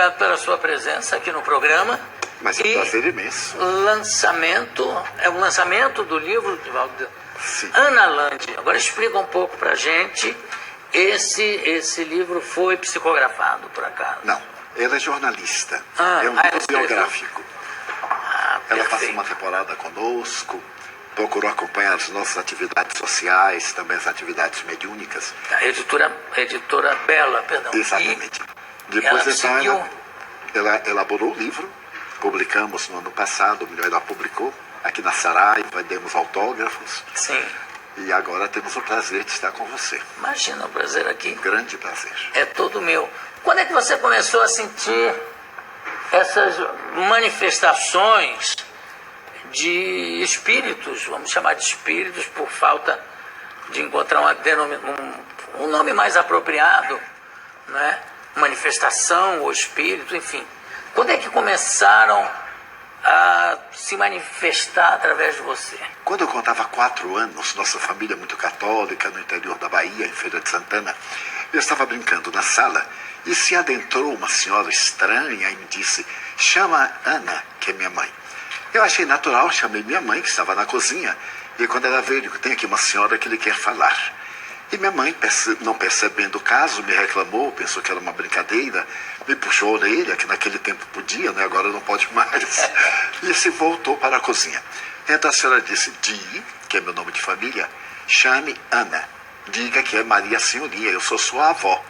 obrigado pela sua presença aqui no programa. Mas é um prazer imenso. É o lançamento do livro, Divaldo? Sim. Ana Landi. Agora explica um pouco pra gente. Esse livro foi psicografado, por acaso? Não, ela é jornalista. É um ela livro escreveu. biográfico. Ela passou uma temporada conosco, procurou acompanhar as nossas atividades sociais, também as atividades mediúnicas. A editora Bela, perdão. Exatamente. Ela Depois, então, seguiu... ela elaborou o livro, publicamos no ano passado, ela publicou aqui na Saraiva, demos autógrafos. Sim. E agora temos o prazer de estar com você. Imagina, o prazer aqui. Grande prazer. É todo meu. Quando é que você começou a sentir essas manifestações de espíritos, vamos chamar de espíritos, por falta de encontrar um nome mais apropriado, né? Manifestação ou espírito, enfim. Quando é que começaram a se manifestar através de você? Quando eu contava 4 anos, nossa família é muito católica, no interior da Bahia, em Feira de Santana, eu estava brincando na sala e se adentrou uma senhora estranha e me disse: chama Ana, que é minha mãe. Eu achei natural, chamei minha mãe, que estava na cozinha, e quando ela veio, eu digo: tem aqui uma senhora que lhe quer falar. E minha mãe, não percebendo o caso, me reclamou, pensou que era uma brincadeira, me puxou a orelha, que naquele tempo podia, né? Agora não pode mais, e se voltou para a cozinha. Então a senhora disse: Di, que é meu nome de família, chame Ana, diga que é Maria Senhoria, eu sou sua avó.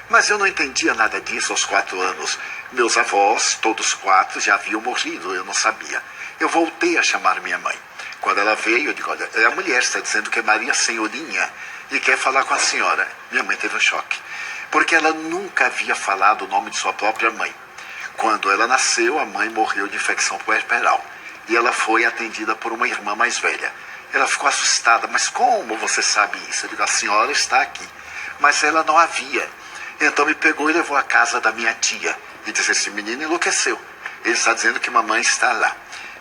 Mas eu não entendia nada disso aos 4 anos. Meus avós, todos 4, já haviam morrido, eu não sabia. Eu voltei a chamar minha mãe. Quando ela veio, eu digo: olha, a mulher está dizendo que é Maria Senhorinha e quer falar com a senhora. Minha mãe teve um choque, porque ela nunca havia falado o nome de sua própria mãe. Quando ela nasceu, a mãe morreu de infecção puerperal e ela foi atendida por uma irmã mais velha. Ela ficou assustada: mas como você sabe isso? Eu digo: a senhora está aqui. Mas ela não havia. Então me pegou e levou à casa da minha tia e disse: esse menino enlouqueceu, ele está dizendo que mamãe está lá.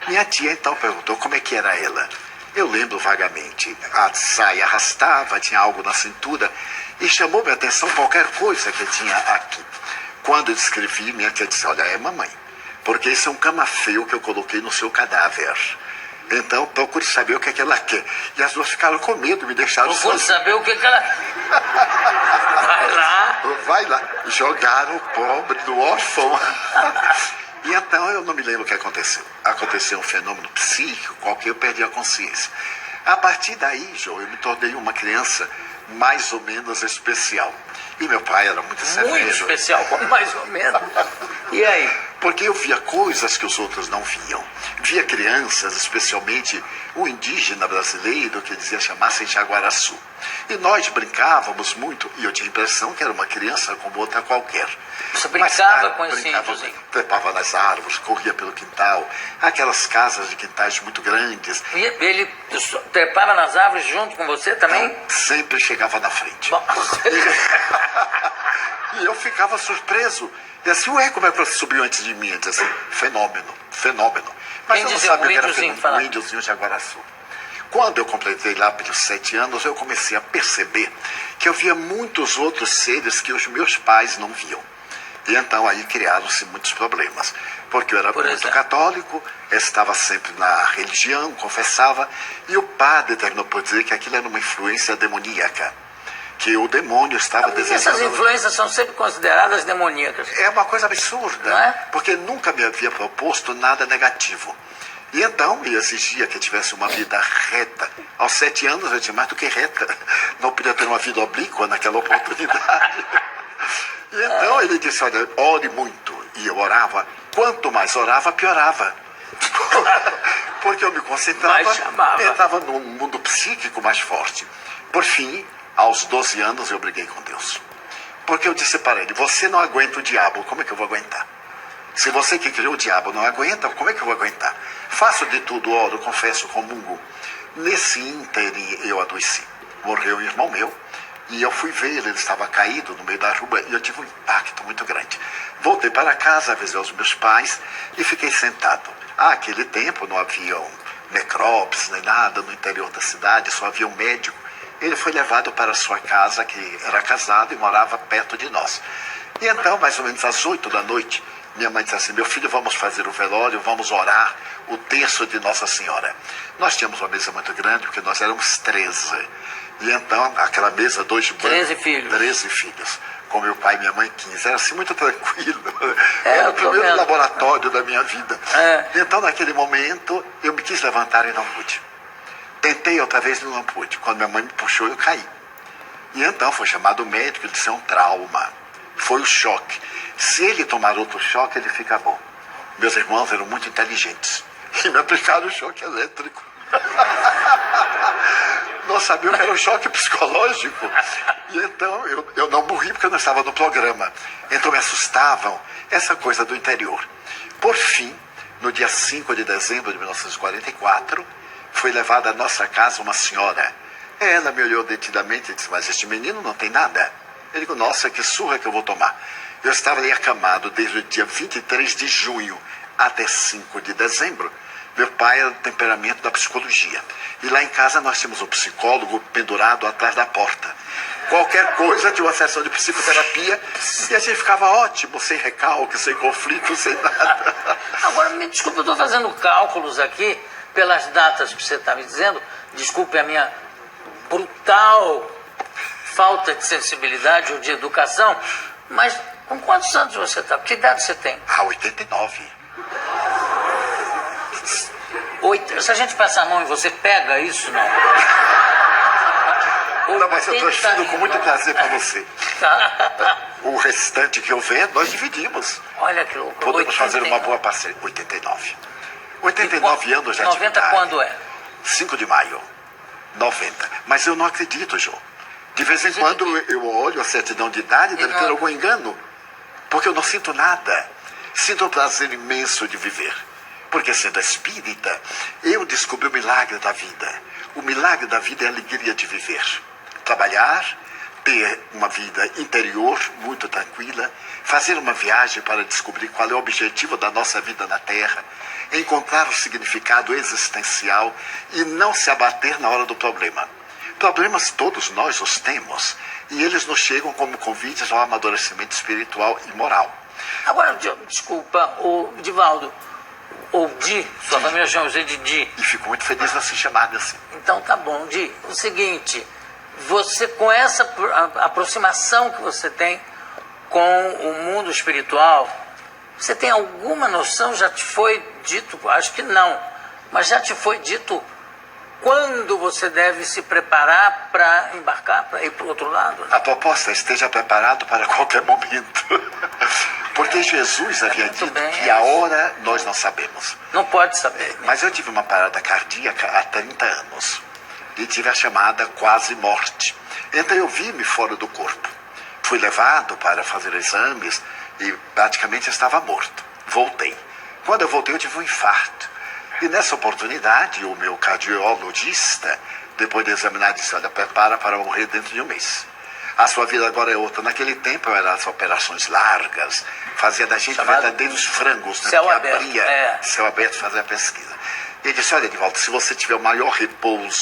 Minha tia então perguntou como é que era ela. Eu lembro vagamente. A saia arrastava, tinha algo na cintura e chamou minha atenção qualquer coisa que tinha aqui. Quando eu descrevi, minha tia disse: olha, é mamãe, porque esse é um camafeu que eu coloquei no seu cadáver. Então procure saber o que é que ela quer. E as duas ficaram com medo, me deixaram Procure saber o que é que ela... Vai lá. Vai lá. Jogaram o pobre do órfão. E então eu não me lembro o que aconteceu. Aconteceu um fenômeno psíquico, qualquer eu perdi a consciência. A partir daí, João, eu me tornei uma criança mais ou menos especial. E meu pai era muito severo. Muito especial, mais ou menos. E aí? Porque eu via coisas que os outros não viam. Via crianças, especialmente o indígena brasileiro, que dizia chamar-se Jaguaraçu. E nós brincávamos muito, e eu tinha a impressão que era uma criança como outra qualquer. Você brincava com esse índios? Trepava nas árvores, corria pelo quintal, aquelas casas de quintais muito grandes. E ele trepava nas árvores junto com você também? Então, sempre chegava na frente. Bom, E eu ficava surpreso. E assim: ué, como é que você subiu antes de mim? Eu dizia assim: fenômeno. Mas quem eu não dizia sabia o o que era índiozinho fenômeno. falar? O índiozinho Jaguaraçu. Quando eu completei lá pelos 7 anos, eu comecei a perceber que eu via muitos outros seres que os meus pais não viam. E então aí criaram-se muitos problemas. Porque eu era muito católico, estava sempre na religião, confessava, e o padre terminou por dizer que aquilo era uma influência demoníaca. Que o demônio estava desejando... Essas influências são sempre consideradas demoníacas. É uma coisa absurda, não é? Porque nunca me havia proposto nada negativo. E então me exigia que eu tivesse uma vida reta. Aos 7 anos eu tinha mais do que reta. Não podia ter uma vida oblíqua naquela oportunidade. E então ele disse: olha, ore muito. E eu orava. Quanto mais orava, piorava. Porque eu me concentrava, entrava num mundo psíquico mais forte. Por fim, aos 12 anos eu briguei com Deus. Porque eu disse para ele: você não aguenta o diabo, como é que eu vou aguentar? Se você que criou o diabo não aguenta, como é que eu vou aguentar? Faço de tudo, oro, confesso, comungo. Nesse ínterim eu adoeci. Morreu um irmão meu e eu fui ver, ele estava caído no meio da rua e eu tive um impacto muito grande. Voltei para casa, avisei os meus pais e fiquei sentado. Naquele tempo não haviam necrópolis nem nada no interior da cidade, só havia um médico. Ele foi levado para sua casa, que era casado e morava perto de nós. E então, mais ou menos às 8 da noite, minha mãe disse assim: meu filho, vamos fazer o velório, vamos orar o terço de Nossa Senhora. Nós tínhamos uma mesa muito grande, porque nós éramos 13. E então, aquela mesa, 2 bancos. 13 filhos. 13 filhos. Com meu pai e minha mãe, 15. Era assim, muito tranquilo. É, Era o primeiro vendo. laboratório da minha vida. É. Então, naquele momento, eu me quis levantar e não pude. Tentei outra vez e não pude. Quando minha mãe me puxou, eu caí. E então foi chamado o médico, ele disse: é um trauma. Foi o choque. Se ele tomar outro choque, ele fica bom. Meus irmãos eram muito inteligentes e me aplicaram o choque elétrico. Não sabiam que era um choque psicológico. E então eu não morri porque eu não estava no programa. Então me assustavam essa coisa do interior. Por fim, no dia 5 de dezembro de 1944, foi levada à nossa casa uma senhora. Ela me olhou detidamente e disse: mas este menino não tem nada. Eu digo: nossa, que surra que eu vou tomar. Eu estava ali acamado desde o dia 23 de junho até 5 de dezembro. Meu pai era do temperamento da psicologia. E lá em casa nós tínhamos um psicólogo pendurado atrás da porta. Qualquer coisa tinha uma sessão de psicoterapia e a gente ficava ótimo, sem recalque, sem conflito, sem nada. Agora, me desculpe, eu estou fazendo cálculos aqui pelas datas que você está me dizendo. Desculpe a minha brutal falta de sensibilidade ou de educação, mas com quantos anos você está? Que idade você tem? 89. Se a gente passar a mão e você pega isso, não? Não, mas eu transfiro com muito prazer para você. O restante que eu vendo, nós dividimos. Olha que louco. Podemos fazer uma boa parceria. 89. 89 anos já de 90 idade. quando é? 5 de maio. 90. Mas eu não acredito, João. De vez em quando eu olho a certidão de idade, deve ter algum engano. Porque eu não sinto nada. Sinto um prazer imenso de viver. Porque, sendo espírita, eu descobri o milagre da vida. O milagre da vida é a alegria de viver. Trabalhar, ter uma vida interior muito tranquila, fazer uma viagem para descobrir qual é o objetivo da nossa vida na Terra, encontrar o significado existencial e não se abater na hora do problema. Problemas todos nós os temos e eles nos chegam como convites ao amadurecimento espiritual e moral. Agora, desculpa, o Divaldo, ou Di, sua família chama você de Di. E fico muito feliz de ser chamado assim. Então tá bom, Di. O seguinte, você com essa aproximação que você tem com o mundo espiritual, você tem alguma noção, já te foi dito, acho que não, mas já te foi dito quando você deve se preparar para embarcar, para ir para o outro lado? A proposta é: esteja preparado para qualquer momento. Porque Jesus havia dito que a hora nós não sabemos. Não pode saber. Mas eu tive uma parada cardíaca há 30 anos. E tive a chamada quase morte. Então eu vi-me fora do corpo. Fui levado para fazer exames e praticamente estava morto. Voltei. Quando eu voltei, eu tive um infarto. E nessa oportunidade, o meu cardiologista, depois de examinar, disse: olha, prepara para morrer dentro de um mês. A sua vida agora é outra. Naquele tempo eram as operações largas, fazia da gente verdadeiros frangos, né? Céu aberto, abria céu aberto, fazia a pesquisa. E ele disse: olha, Edivaldo, se você tiver o maior repouso